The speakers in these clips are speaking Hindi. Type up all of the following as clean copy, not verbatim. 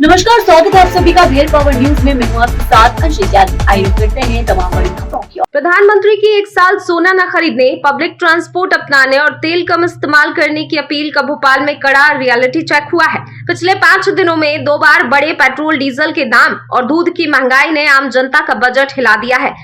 नमस्कार, स्वागत है आप सभी का भेल पावर न्यूज में। मैं हूं आपके साथ अंशित यादव। आइए करते हैं तमाम बड़ी खबरों की ओर। प्रधानमंत्री की 1 साल सोना न खरीदने, पब्लिक ट्रांसपोर्ट अपनाने और तेल कम इस्तेमाल करने की अपील का भोपाल में कड़ा रियलिटी चेक हुआ है। पिछले 5 दिनों में 2 बार बढ़े पेट्रोल डीजल के दाम और दूध की महंगाई ने आम जनता का बजट हिला दिया है।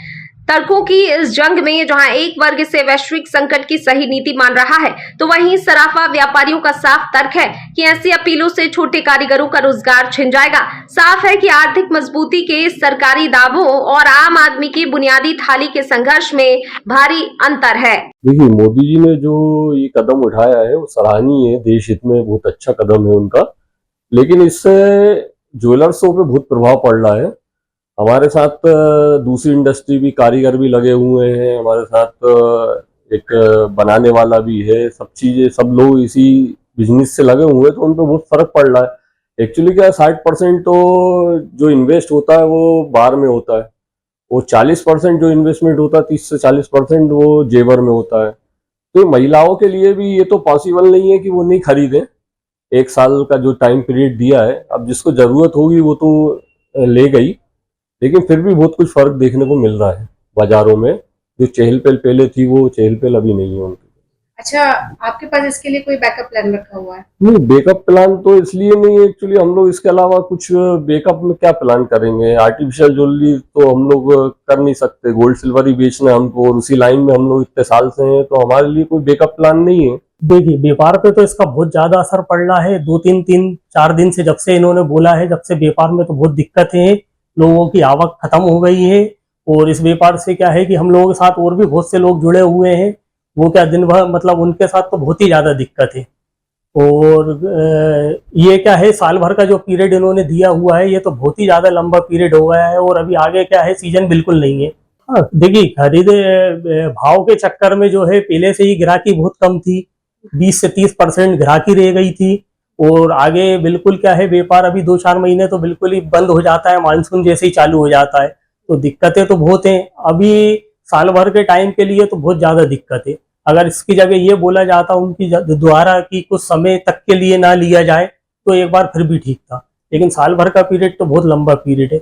तर्कों की इस जंग में जहां एक वर्ग इसे वैश्विक संकट की सही नीति मान रहा है, तो वहीं सराफा व्यापारियों का साफ तर्क है कि ऐसी अपीलों से छोटे कारीगरों का रोजगार छिन जाएगा। साफ है कि आर्थिक मजबूती के सरकारी दावों और आम आदमी की बुनियादी थाली के संघर्ष में भारी अंतर है। देखिए, मोदी जी ने जो ये कदम उठाया है वो सराहनीय है। देश हित में बहुत अच्छा कदम है उनका, लेकिन इससे ज्वेलर्सों पे बहुत प्रभाव पड़ रहा है। हमारे साथ दूसरी इंडस्ट्री भी, कारीगर भी लगे हुए हैं, हमारे साथ एक बनाने वाला भी है। सब चीजें, सब लोग इसी बिजनेस से लगे हुए हैं, तो उन पर बहुत फर्क पड़ रहा है। एक्चुअली क्या है, 60% तो जो इन्वेस्ट होता है वो बाहर में होता है, वो 40% जो इन्वेस्टमेंट होता है, 30 से 40% वो जेवर में होता है। तो महिलाओं के लिए भी ये तो पॉसिबल नहीं है कि वो नहीं खरीदें। 1 साल का जो टाइम पीरियड दिया है, अब जिसको जरूरत होगी वो तो ले गई, लेकिन फिर भी बहुत कुछ फर्क देखने को मिल रहा है बाजारों में। जो चहल पहल पहले थी वो चहल पहल अभी नहीं है उनकी। अच्छा, आपके पास इसके लिए कोई बैकअप प्लान रखा हुआ है? नहीं, बैकअप प्लान तो इसलिए नहीं है। एक्चुअली हम लोग इसके अलावा कुछ बैकअप में क्या प्लान करेंगे। आर्टिफिशियल ज्वेलरी तो हम लोग कर नहीं सकते, गोल्ड सिल्वर ही बेचना है हमको, और उसी लाइन में हम लोग इतने साल से हैं, तो हमारे लिए कोई बैकअप प्लान नहीं है। देखिए, व्यापार पे तो इसका बहुत ज्यादा असर पड़ रहा है। 2-3-4 दिन से, जब से इन्होंने बोला है, जब से व्यापार में तो बहुत दिक्कत है। लोगों की आवक खत्म हो गई है, और इस व्यापार से क्या है कि हम लोगों के साथ और भी बहुत से लोग जुड़े हुए हैं। वो क्या दिन भर, मतलब उनके साथ तो बहुत ही ज्यादा दिक्कत है। और ये क्या है, साल भर का जो पीरियड इन्होंने दिया हुआ है, ये तो बहुत ही ज्यादा लंबा पीरियड हो गया है। और अभी आगे क्या है, सीजन बिल्कुल नहीं है। हाँ, देखिए, खरीदे भाव के चक्कर में जो है, पहले से ही ग्राहकी बहुत कम थी। 20 से 30% ग्राहकी रह गई थी। और आगे बिल्कुल क्या है, व्यापार अभी 2-4 महीने तो बिल्कुल ही बंद हो जाता है, मानसून जैसे ही चालू हो जाता है। तो दिक्कतें तो बहुत हैं। अभी साल भर के टाइम के लिए तो बहुत ज्यादा दिक्कत है। अगर इसकी जगह ये बोला जाता उनकी द्वारा कि कुछ समय तक के लिए ना लिया जाए, तो एक बार फिर भी ठीक था। लेकिन साल भर का पीरियड तो बहुत लंबा पीरियड है।